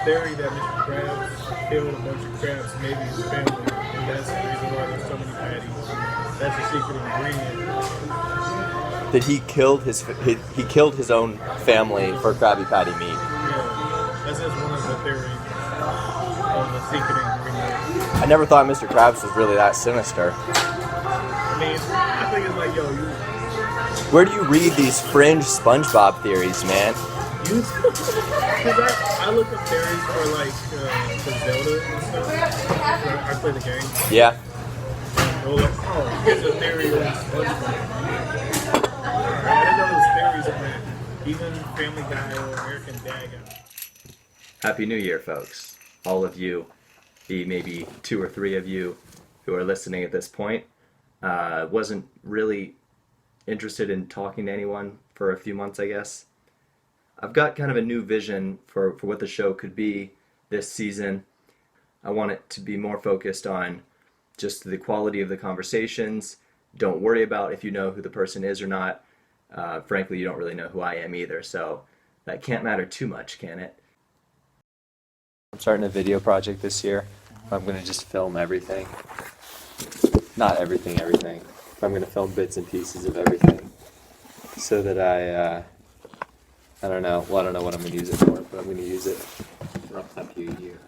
theory that Mr. Krabs killed a bunch of crabs, maybe his family, and that's the reason why there's so many patties. That's the secret ingredient. That he killed his own family for Krabby Patty meat. Yeah, that's just one of the theories of the secret ingredient. I never thought Mr. Krabs was really that sinister. I mean, I think it's like, yo, you. Where do you read these fringe SpongeBob theories, man? Because I look up theories for like the Zelda and stuff. I play the game. Yeah. And like, oh, here's a theory on SpongeBob. I didn't know those theories on that. Even Family Guy or American Dad got. Happy New Year, folks. All of you, the maybe 2 or 3 of you who are listening at this point. Wasn't really interested in talking to anyone for a few months, I guess. I've got kind of a new vision for what the show could be this season. I want it to be more focused on just the quality of the conversations. Don't worry about if you know who the person is or not. Frankly, you don't really know who I am either, so that can't matter too much, can it? I'm starting a video project this year. I'm going to just film everything. Not everything. I'm going to film bits and pieces of everything so that I don't know. Well, I don't know what I'm going to use it for, but I'm going to use it for up to a year.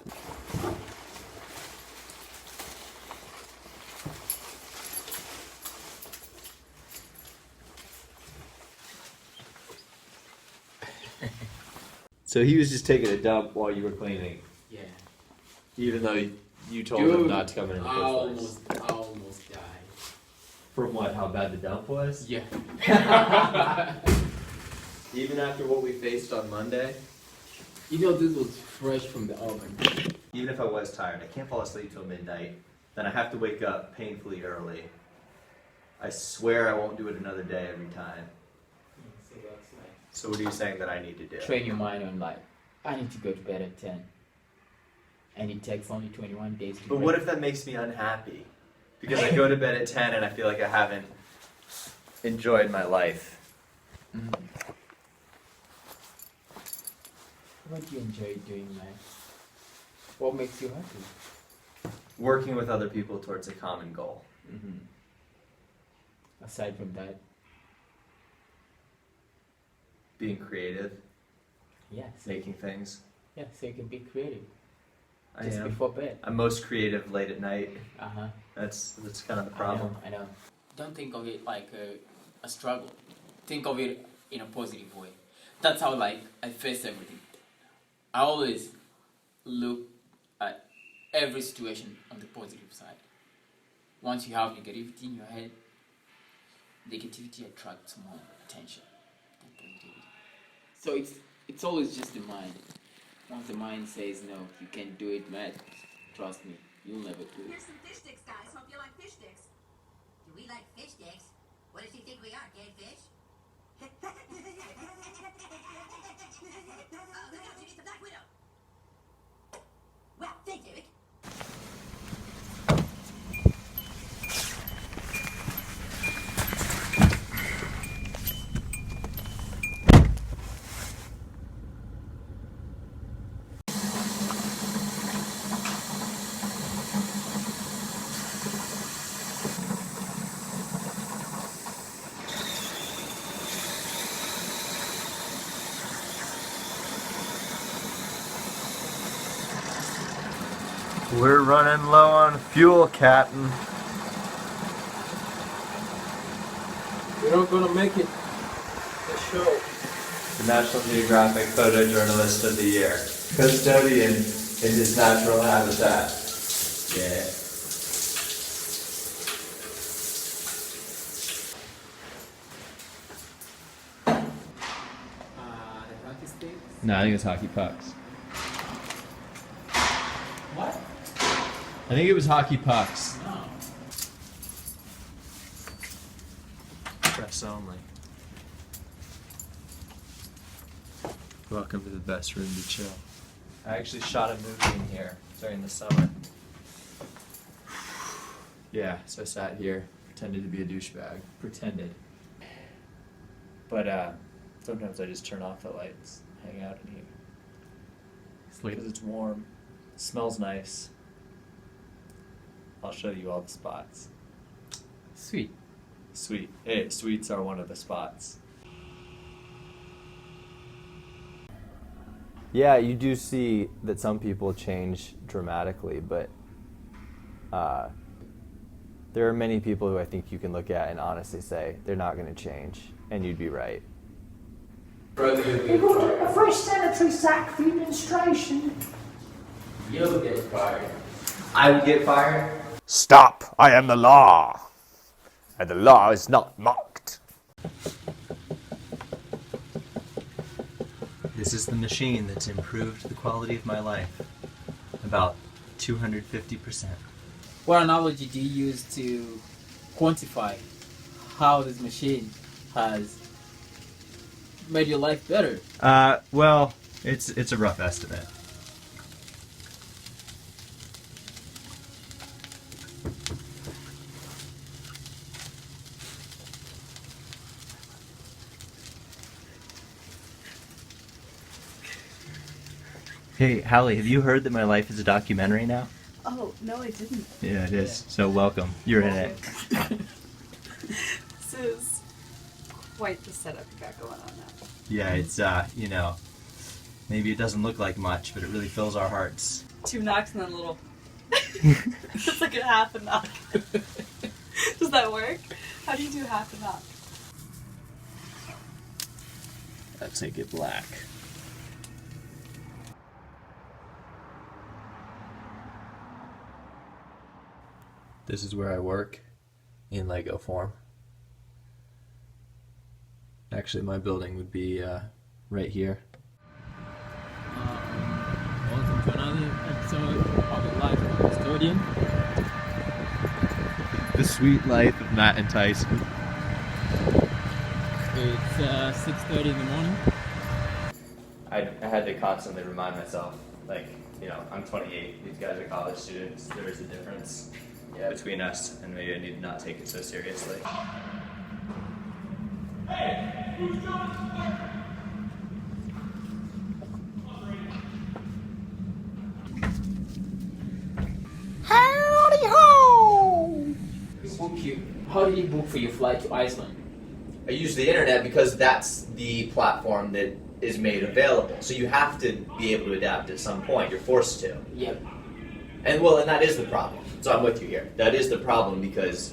So he was just taking a dump while you were cleaning. Yeah. Even though you told him not to come in the first place. I almost died. From what? How bad the dump was? Yeah. Even after what we faced on Monday? You know, this was fresh from the oven. Even if I was tired, I can't fall asleep till midnight. Then I have to wake up painfully early. I swear I won't do it another day every time. So that's like So what are you saying that I need to do? train your mind on like, I need to go to bed at 10. And it takes only 21 days to But what if that makes me unhappy? Because I go to bed at 10 and I feel like I haven't enjoyed my life. What do you enjoy doing, man? What makes you happy? Working with other people towards a common goal. Aside from that, Being creative, yes. making things. Yeah, so you can be creative. I Just am. before bed. I'm most creative late at night. Uh-huh. That's kind of the problem. I know. Don't think of it like a struggle. Think of it in a positive way. That's how like I face everything. I always look at every situation on the positive side. Once you have negativity in your head, negativity attracts more attention than positivity. So it's always just the mind. Once the mind says no, you can't do it, Matt, trust me, you'll never do it. Here's some fish sticks, guys. Hope you like fish sticks. Do we like fish sticks? What does he think we are, dead fish? Oh, look out, Jimmy, it's the Black Widow. Well, thanks, Eric. We're running low on fuel, Captain. We're not gonna make it. The show. The National Geographic Photojournalist of the Year. Custodian in his natural habitat. Yeah. The hockey sticks? No, I think it's hockey pucks. What? I think it was hockey pucks. No. Press only. Welcome to the best room to chill. I actually shot a movie in here during the summer. Yeah, so I sat here, pretended to be a douchebag. Pretended. But sometimes I just turn off the lights, hang out in here. because it's warm, smells nice. I'll show you all the spots. Sweet. Sweet. Hey, sweets are one of the spots. Yeah, you do see that some people change dramatically, but there are many people who I think you can look at and honestly say they're not going to change, and you'd be right. You got a fresh sanitary sack for your menstruation. You'll get fired. I would get fired? Stop! I am the law, and the law is not mocked. This is the machine that's improved the quality of my life about 250%. What analogy do you use to quantify how this machine has made your life better? Well, it's a rough estimate. Hey, Hallie, have you heard that my life is a documentary now? Oh, no, I didn't. Yeah, it is. So welcome. You're in it. This is quite the setup you got going on now. Yeah, it's, you know, maybe it doesn't look like much, but it really fills our hearts. 2 knocks and then a little. It's like a half a knock. Does that work? How do you do half a knock? Let's make it black. This is where I work in Lego form. Actually, my building would be right here. Welcome to another episode of the Life of a Custodian. The sweet life of Matt and Tyson. It's 6:30 in the morning. I had to constantly remind myself, like, you know, I'm 28, these guys are college students, there is a difference between us, and maybe I need to not take it so seriously. Howdy ho! How did you book for your flight to Iceland? I use the internet because that's the platform that is made available. So you have to be able to adapt at some point. You're forced to. Yep. And that is the problem. So I'm with you here. That is the problem, because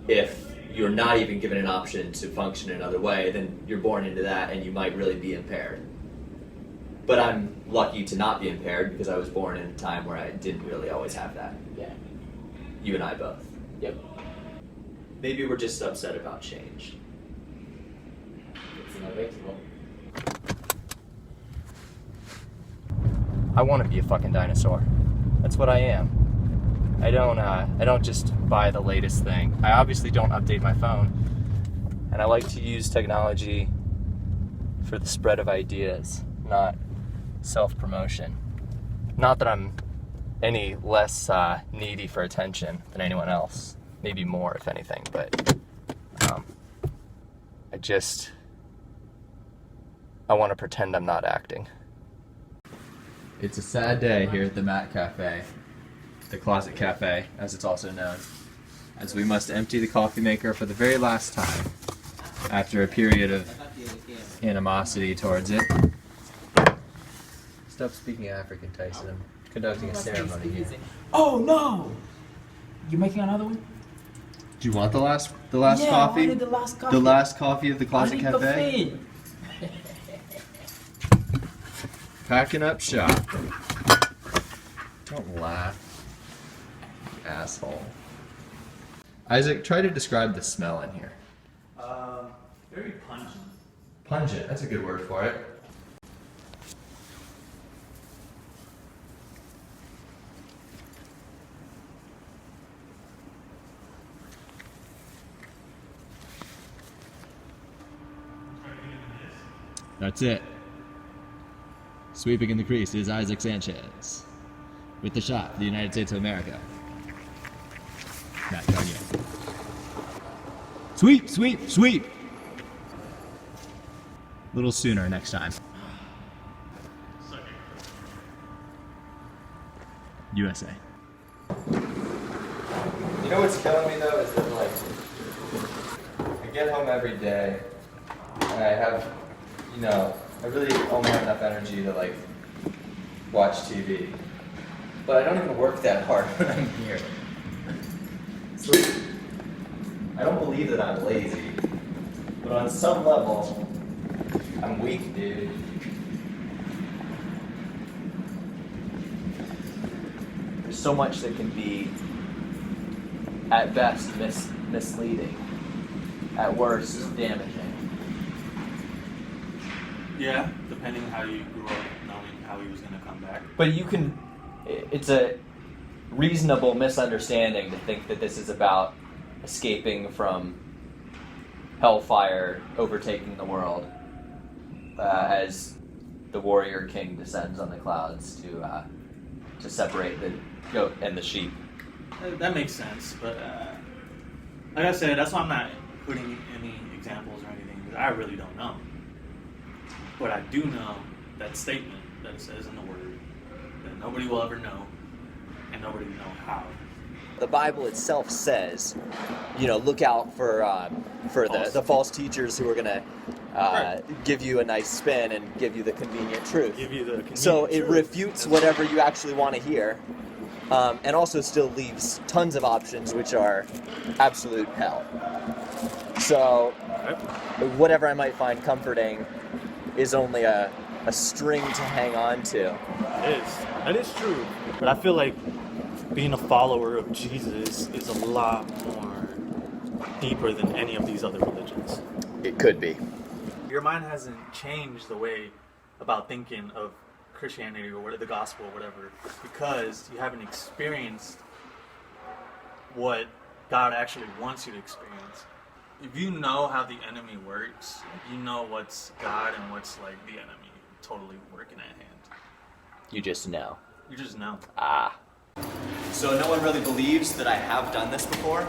if you're not even given an option to function another way, then you're born into that and you might really be impaired. But I'm lucky to not be impaired because I was born in a time where I didn't really always have that. Yeah. You and I both. Yep. Maybe we're just upset about change. It's inevitable. I want to be a fucking dinosaur. That's what I am. I don't just buy the latest thing. I obviously don't update my phone. And I like to use technology for the spread of ideas, not self-promotion. Not that I'm any less needy for attention than anyone else. Maybe more, if anything, but I want to pretend I'm not acting. It's a sad day here at the Matt Cafe, the Closet Cafe, as it's also known, as we must empty the coffee maker for the very last time after a period of animosity towards it. Stop speaking African, Tyson. I'm conducting a ceremony here. Oh no! You making another one? Do you want the last Yeah, coffee? I wanted the last coffee. The last coffee of the I Closet need Cafe? caffeine. Packing up shop. Don't laugh, asshole. Isaac, try to describe the smell in here. Very pungent. Pungent, that's a good word for it. That's it. Sweeping in the crease is Isaac Sanchez. With the shot for the United States of America. Matt Garnier. Sweep, sweep, sweep! A little sooner next time. USA. You know what's killing me though is that like I get home every day and I have, you know, I really only have enough energy to like watch TV. But I don't even work that hard when I'm here. So I don't believe that I'm lazy, but on some level, I'm weak, dude. There's so much that can be, at best, misleading, at worst, damaging. Yeah, depending how you grew up knowing how he was going to come back. But you can, it's a reasonable misunderstanding to think that this is about escaping from hellfire overtaking the world as the warrior king descends on the clouds to separate the goat and the sheep. That makes sense, but like I said, that's why I'm not putting any examples or anything, because I really don't know. But I do know that statement that it says in the Word that nobody will ever know, and nobody will know how. The Bible itself says, you know, look out for the false teachers who are going to give you a nice spin and give you the convenient truth. So it refutes whatever you actually want to hear, and also still leaves tons of options which are absolute hell. So whatever I might find comforting is only a string to hang on to. It is. That is true. But I feel like being a follower of Jesus is a lot more deeper than any of these other religions. It could be. Your mind hasn't changed the way about thinking of Christianity or what, the gospel or whatever, because you haven't experienced what God actually wants you to experience. If you know how the enemy works, you know what's God and what's like the enemy totally working at hand. You just know. You just know. Ah. So no one really believes that I have done this before.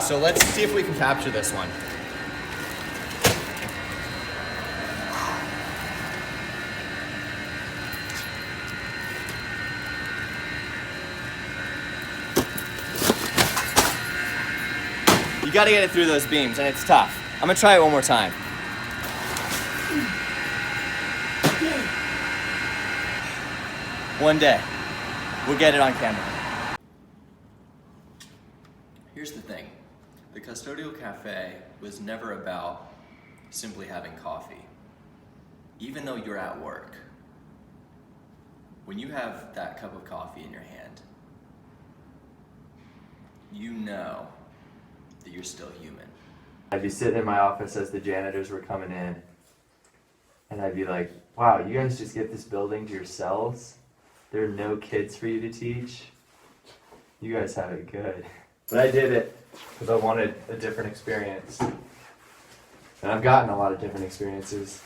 So let's see if we can capture this one. You gotta get it through those beams, and it's tough. I'm gonna try it one more time. One day, we'll get it on camera. Here's the thing. The Custodial Cafe was never about simply having coffee. Even though you're at work, when you have that cup of coffee in your hand, you know that you're still human. I'd be sitting in my office as the janitors were coming in, and I'd be like, wow, you guys just get this building to yourselves? There are no kids for you to teach? You guys have it good. But I did it because I wanted a different experience. And I've gotten a lot of different experiences.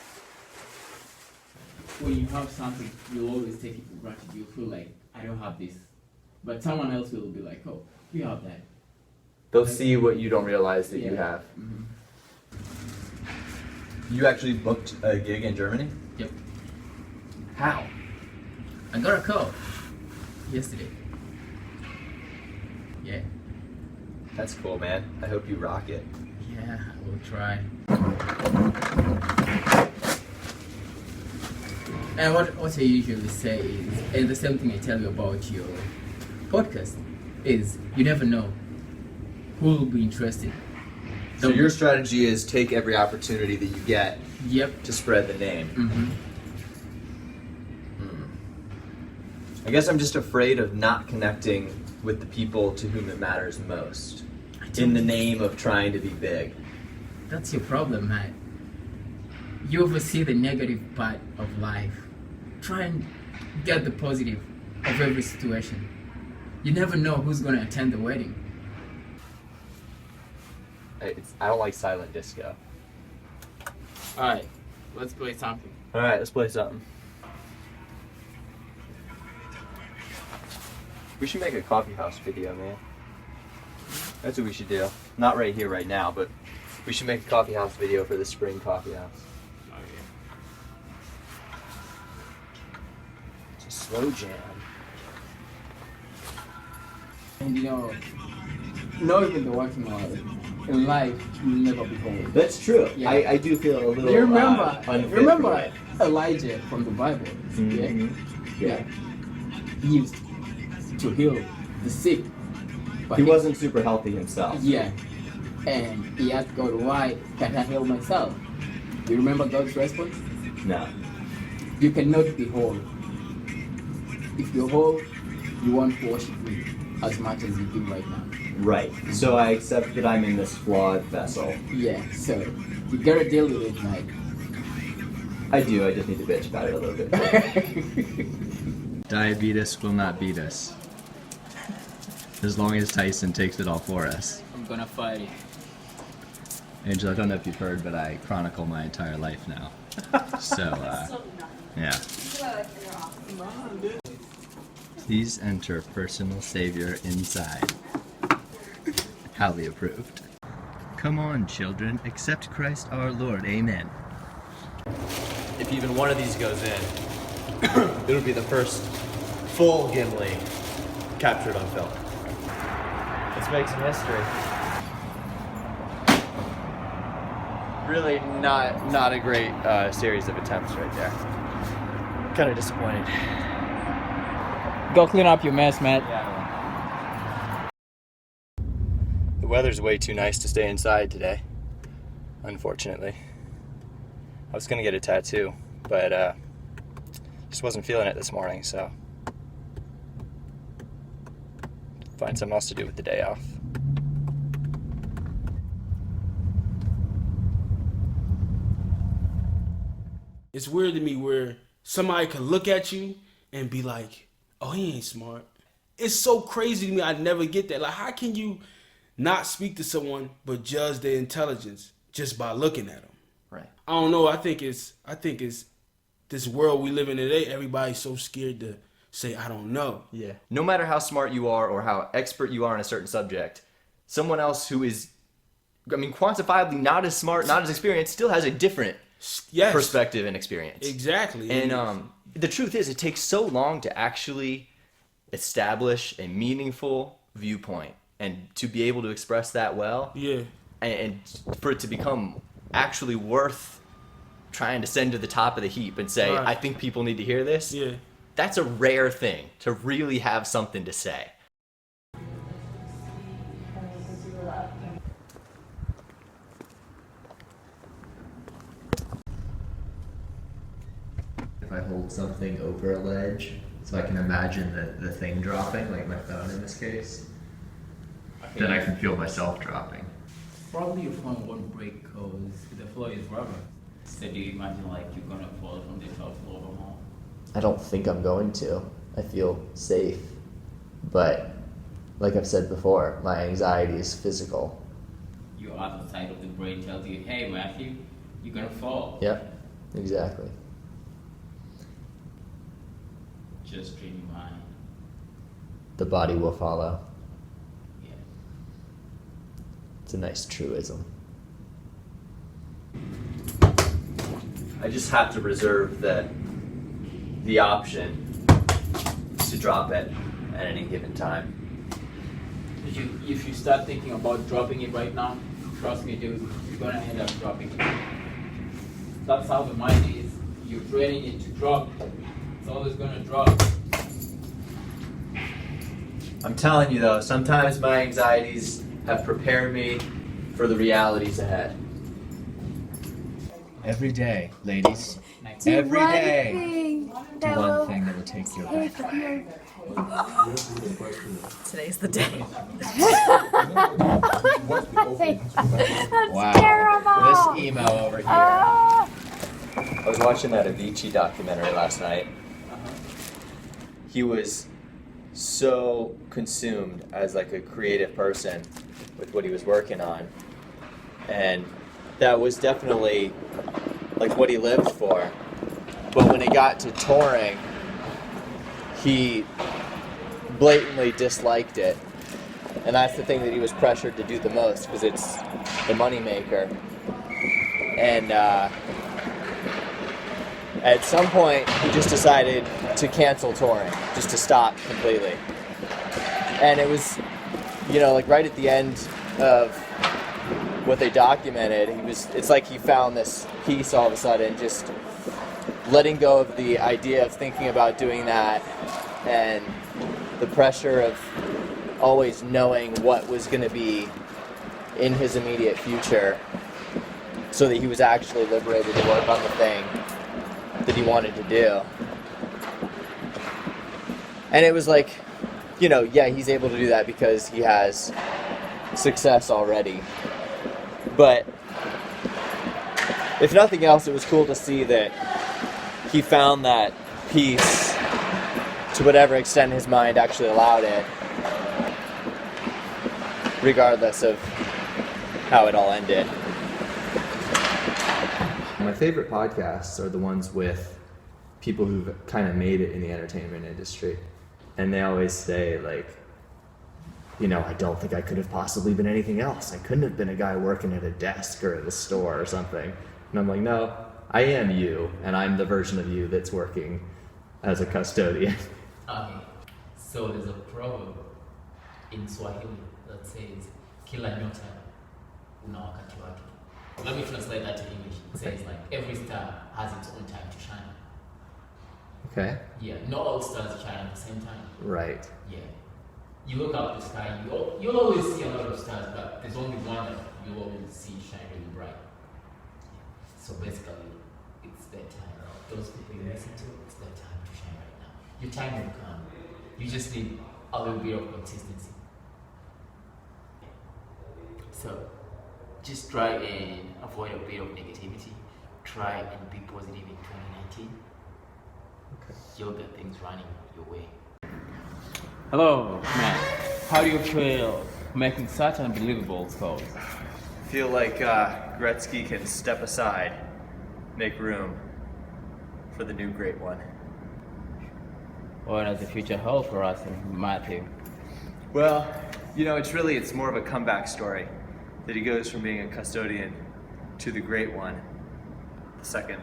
When you have something, you always take it for granted. You feel like, I don't have this. But someone else will be like, oh, you have that. They'll see what you don't realize that you have. Mm-hmm. You actually booked a gig in Germany? Yep. How? I got a call yesterday. Yeah. That's cool, man. I hope you rock it. Yeah, I will try. And what I usually say is, and the same thing I tell you about your podcast, is you never know who will be interested. So your strategy is take every opportunity that you get Yep. to spread the name. Mm-hmm. I guess I'm just afraid of not connecting with the people to whom it matters most in the name of trying to be big. That's your problem, man. You oversee the negative part of life. Try and get the positive of every situation. You never know who's going to attend the wedding. I don't like silent disco. Alright, let's play something. Alright, let's play something. We should make a coffee house video, man. That's what we should do. Not right here, right now, but we should make a coffee house video for the spring coffee house. Oh, yeah. It's a slow jam. And not even the working hard. In life, you'll never be whole. That's true. Yeah. I do feel a little You unfit for remember it. Elijah from the Bible? Yeah. He used to heal the sick. But He wasn't super healthy himself. Yeah. And he asked God, why can't I heal myself? Do you remember God's response? No. You cannot be whole. If you're whole, you won't worship me as much as you do right now. Right. So I accept that I'm in this flawed vessel. Yeah, so you gotta deal with it, Mike. I do. I just need to bitch about it a little bit. Diabetes will not beat us. As long as Tyson takes it all for us. I'm gonna fight it. Angela, I don't know if you've heard, but I chronicle my entire life now. So, yeah. Please enter personal savior inside. Highly approved. Come on, children, accept Christ our Lord. Amen. If even one of these goes in, it'll be the first full Gimli captured on film. Let's make some history. Really not a great series of attempts right there. Kind of disappointed. Go clean up your mess, Matt. The weather's way too nice to stay inside today, unfortunately. I was gonna get a tattoo, but just wasn't feeling it this morning, so find something else to do with the day off. It's weird to me where somebody could look at you and be like, oh, he ain't smart. It's so crazy to me. I never get that. Like, how can you not speak to someone but judge their intelligence just by looking at them? Right. I don't know. I think it's this world we live in today. Everybody's so scared to say, I don't know. Yeah. No matter how smart you are or how expert you are in a certain subject, someone else who is, quantifiably not as smart, not as experienced, still has a different perspective and experience. Exactly. And the truth is, it takes so long to actually establish a meaningful viewpoint and to be able to express that well. Yeah. And for it to become actually worth trying to send to the top of the heap and say, right. I think people need to hear this. Yeah. That's a rare thing, to really have something to say. If I hold something over a ledge, so I can imagine the thing dropping, like my phone in this case, then I can feel myself dropping. Probably your phone won't break because the floor is rubber. So do you imagine like you're gonna fall from the top floor of a mall? I don't think I'm going to. I feel safe. But like I've said before, my anxiety is physical. Your other side of the brain tells you, hey Matthew, you're gonna fall. Yep, exactly. Just train your mind. The body will follow. Yeah. It's a nice truism. I just have to reserve the option to drop it at any given time. If you start thinking about dropping it right now, trust me dude, you're gonna end up dropping it. That's how the mind is. You're training it to drop. It's always gonna drop. I'm telling you though, sometimes my anxieties have prepared me for the realities ahead. Every day, ladies. Every day. Do one thing that will take your breath away. Today's the day. Wow. terrible. This emo over here. I was watching that Avicii documentary last night. He was so consumed as like a creative person with what he was working on. And that was definitely like what he lived for. But when it got to touring, he blatantly disliked it. And that's the thing that he was pressured to do the most because it's the moneymaker. And at some point, he just decided to cancel touring, just to stop completely. And it was like right at the end of what they documented, it's like he found this peace all of a sudden, just letting go of the idea of thinking about doing that and the pressure of always knowing what was going to be in his immediate future, so that he was actually liberated to work on the thing that he wanted to do. And it was like, he's able to do that because he has success already. But if nothing else, it was cool to see that he found that peace to whatever extent his mind actually allowed it, regardless of how it all ended. My favorite podcasts are the ones with people who've kind of made it in the entertainment industry. And they always say, like, I don't think I could have possibly been anything else. I couldn't have been a guy working at a desk or at a store or something. And I'm like, no, I am you, and I'm the version of you that's working as a custodian. Okay, so there's a proverb in Swahili that says, kila nyota una wakati wake. Let me translate that to English. It says, like, every star has its own time to shine. Okay. Yeah, not all stars shine at the same time. Right. Yeah. You look up the sky, you'll always see a lot of stars, but there's only one that you'll always see shining bright. So basically, it's their time. Those people you listen to, it's their time to shine right now. Your time will come. You just need a little bit of consistency. So, just try and avoid a bit of negativity. Try and be positive in 2019. Okay. You'll get things running your way. Hello, Matt. How do you feel making such unbelievable scores? I feel like Gretzky can step aside, make room for the new great one. What does the future hold for us, Matthew? Well, it's more of a comeback story, that he goes from being a custodian to the great one, the second,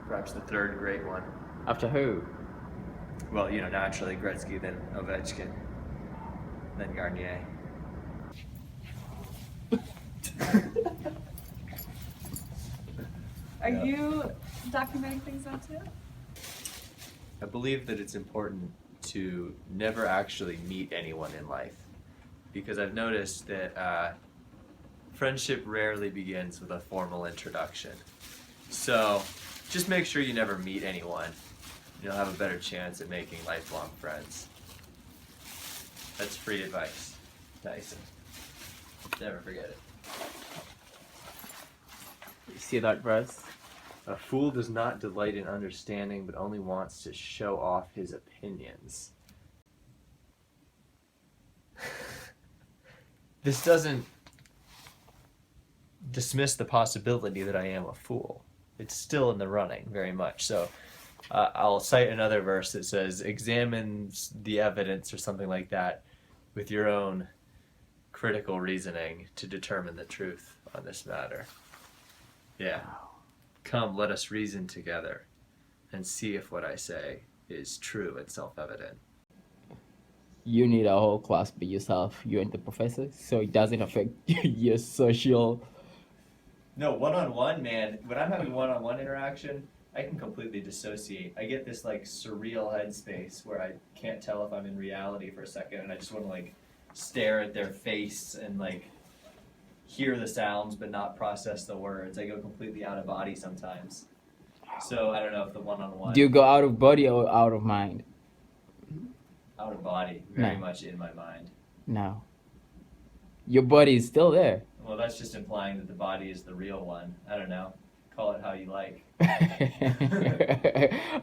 perhaps the third great one. After who? Well, naturally Gretzky, then Ovechkin, then Garnier. Are you documenting things now too? I believe that it's important to never actually meet anyone in life, because I've noticed that friendship rarely begins with a formal introduction. So just make sure you never meet anyone. You'll have a better chance at making lifelong friends. That's free advice, Tyson. Never forget it. You see that, Bryce? A fool does not delight in understanding, but only wants to show off his opinions. This doesn't dismiss the possibility that I am a fool. It's still in the running, very much. So I'll cite another verse that says, examine the evidence or something like that with your own critical reasoning to determine the truth on this matter. Yeah. Come, let us reason together and see if what I say is true and self-evident. You need a whole class by yourself, you and the professor, so it doesn't affect your social... No, one-on-one, man. When I'm having one-on-one interaction, I can completely dissociate. I get this like surreal headspace where I can't tell if I'm in reality for a second, and I just want to like stare at their face and like hear the sounds but not process the words. I go completely out of body sometimes. So I don't know if the one-on-one... Do you go out of body or out of mind? Out of body, very No. much in my mind. No. Your body is still there. Well, that's just implying that the body is the real one. I don't know. Call it how you like.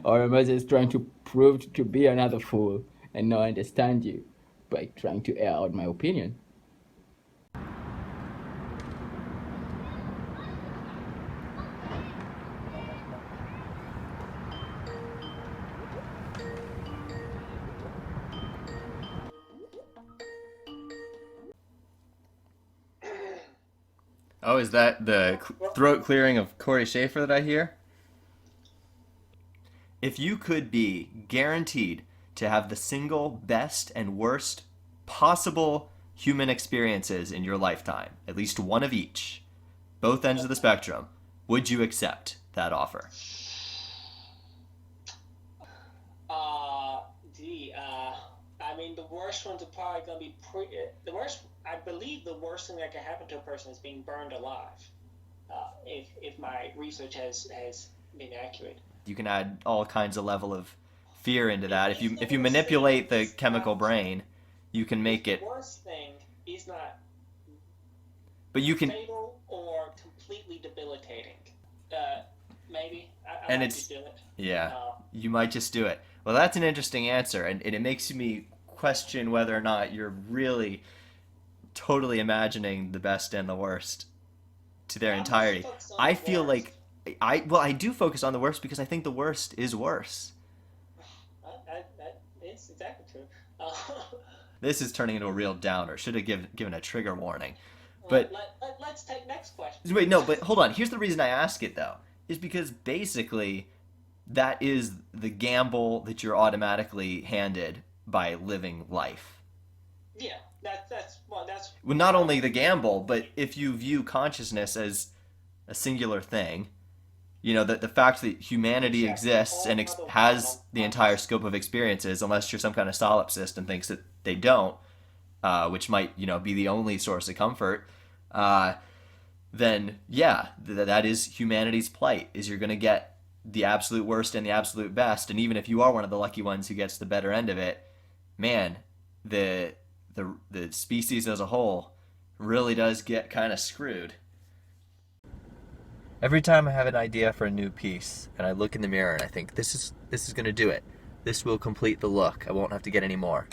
Or am I just trying to prove to be another fool and not understand you by trying to air out my opinion? Oh, is that the throat clearing of Corey Schaefer that I hear? If you could be guaranteed to have the single best and worst possible human experiences in your lifetime, at least one of each, both ends of the spectrum, would you accept that offer? I mean, the worst ones are probably going to be the worst. I believe the worst thing that can happen to a person is being burned alive. If my research has been accurate. You can add all kinds of level of fear into that. If you manipulate the chemical brain, you can make it. The worst thing is not. But you can. Fatal or completely debilitating. Maybe. I And might it's just do it. yeah. You might just do it. Well, that's an interesting answer, and it makes me question whether or not you're really totally imagining the best and the worst to their entirety. I feel like I do focus on the worst because I think the worst is worse. That is exactly true. This is turning into a real downer. Should have given a trigger warning. But let's take next question. wait, no, but hold on. Here's the reason I ask it though, is because basically that is the gamble that you're automatically handed by living life. Yeah, that's well, not only the gamble, but if you view consciousness as a singular thing, you know, the fact that humanity exists and has the entire scope of experiences, unless you're some kind of solipsist and thinks that they don't, which might, you know, be the only source of comfort, then yeah, that is humanity's plight, is you're going to get the absolute worst and the absolute best. And even if you are one of the lucky ones who gets the better end of it, man, the species as a whole really does get kind of screwed. Every time I have an idea for a new piece and I look in the mirror and I think this is going to do it. This will complete the look. I won't have to get any more.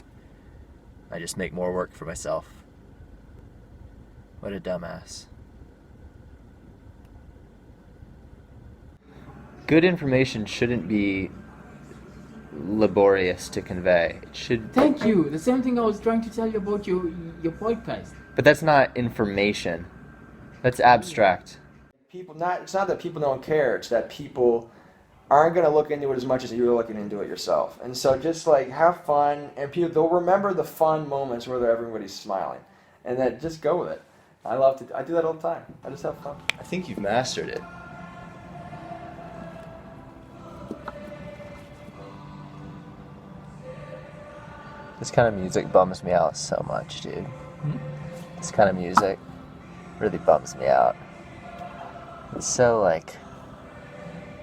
I just make more work for myself. What a dumbass. Good information shouldn't be laborious to convey. It should. Thank you. The same thing I was trying to tell you about your podcast. But that's not information. That's abstract. It's not that people don't care. It's that people aren't going to look into it as much as you're looking into it yourself. And so just like have fun, and they'll remember the fun moments where everybody's smiling, and then just go with it. I do that all the time. I just have fun. I think you've mastered it. This kind of music bums me out so much, dude. This kind of music really bums me out. It's so, like,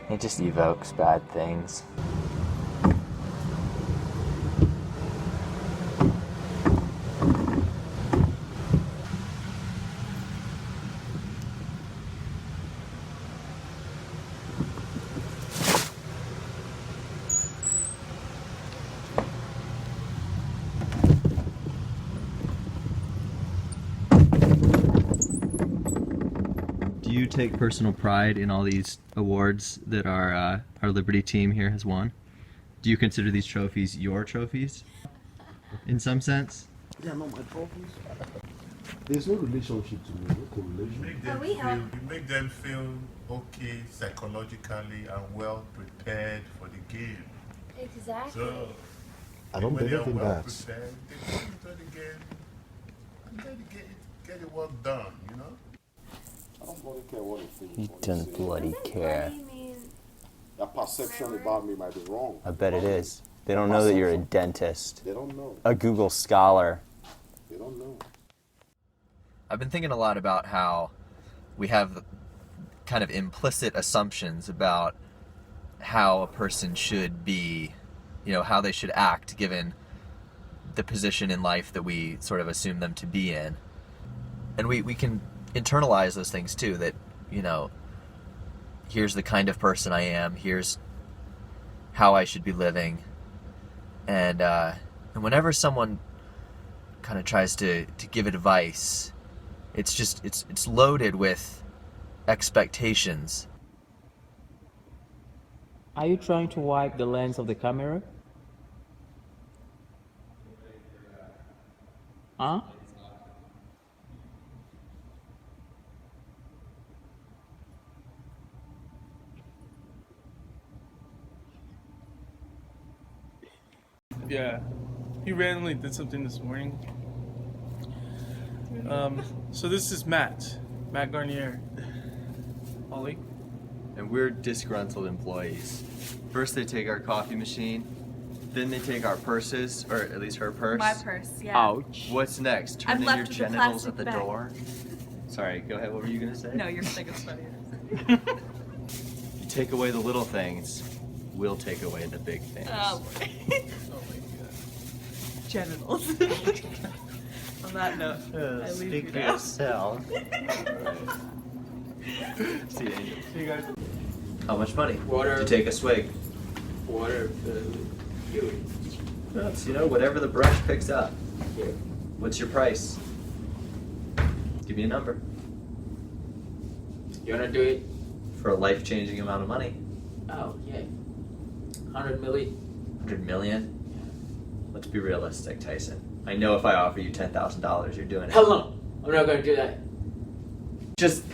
it just evokes bad things. Do you take personal pride in all these awards that our Liberty team here has won? Do you consider these trophies your trophies, in some sense? Yeah, not my trophies. There's no relationship to me, no correlation. You make them feel okay psychologically and well prepared for the game. Exactly. So, I don't when they believe are in well that. prepared, they go into the game and then get the work done, you know? I don't bloody care what it thinks. You don't bloody care. That perception about me might be wrong. I bet it is. They don't know that you're a dentist. They don't know. A Google Scholar. They don't know. I've been thinking a lot about how we have kind of implicit assumptions about how a person should be, you know, how they should act given the position in life that we sort of assume them to be in. And we can internalize those things too, that, you know, here's the kind of person I am, here's how I should be living. And whenever someone kind of tries to give advice, it's just it's loaded with expectations. Are you trying to wipe the lens of the camera? Huh? Yeah, he randomly did something this morning. So this is Matt Garnier. Ollie? And we're disgruntled employees. First they take our coffee machine, then they take our purses, or at least her purse. My purse, yeah. Ouch. What's next? Turn I'm in left your with a genitals plastic at the bag. door? Sorry, go ahead, what were you gonna say? No, you're saying it's funnier. You take away the little things, we'll take away the big things. Oh, genitals. On that note, I leave you Speak for now. yourself. See you, Angel. See you guys. How much money? Water. To take a swig. Water, you. That's, whatever the brush picks up. What's your price? Give me a number. You wanna do it? For a life-changing amount of money. Oh, yeah. 100 million. 100 million? Let's be realistic, Tyson. I know if I offer you $10,000, you're doing it. Hell no. I'm not gonna do that. Just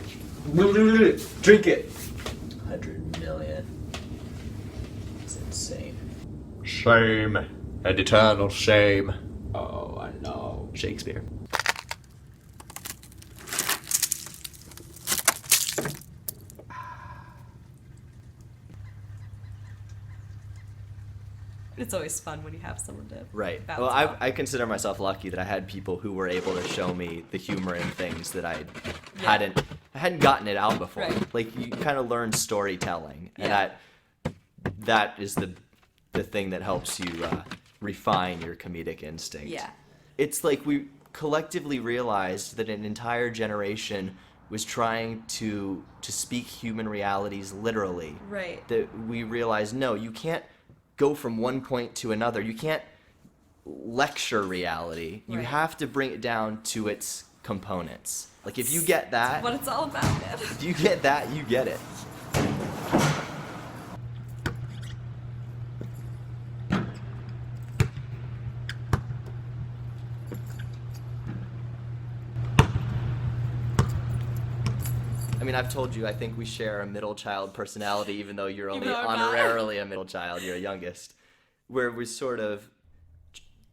drink it. 100 million. It's insane. Shame. And eternal shame. Oh, I know. Shakespeare. It's always fun when you have someone to Right. bounce Well, off. I consider myself lucky that I had people who were able to show me the humor in things that I Yeah. hadn't gotten it out before. Right. Like you kind of learn storytelling, and Yeah. that is the thing that helps you refine your comedic instinct. Yeah. It's like we collectively realized that an entire generation was trying to speak human realities literally. Right. That we realized, no, you can't go from one point to another. You can't lecture reality. You Right. have to bring it down to its components. Like if you get that, What it's all about, man. if you get that, you get it. I mean, I've told you, I think we share a middle child personality, even though you're only though I'm not. honorarily a middle child. You're a youngest. Where we're sort of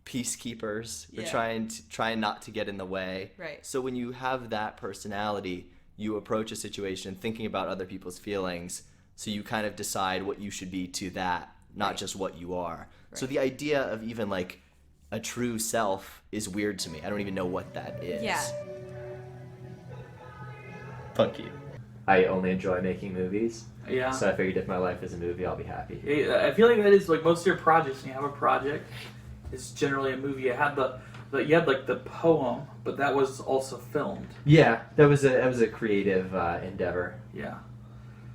peacekeepers. We're Yeah. trying not to get in the way. Right. So when you have that personality, you approach a situation thinking about other people's feelings. So you kind of decide what you should be to that, not Right. just what you are. So Right. the idea of even like a true self is weird to me. I don't even know what that is. Yeah. Fuck you. I only enjoy making movies. Yeah. So I figured if my life is a movie, I'll be happy. I feel like that is like most of your projects. When you have a project, it's generally a movie. You had you had like the poem, but that was also filmed. Yeah, that was a creative endeavor. Yeah.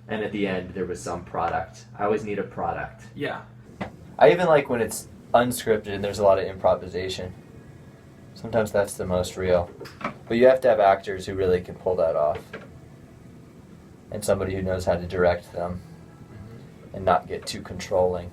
And at the end, there was some product. I always need a product. Yeah. I even like when it's unscripted and there's a lot of improvisation. Sometimes that's the most real. But you have to have actors who really can pull that off. And somebody who knows how to direct them and not get too controlling.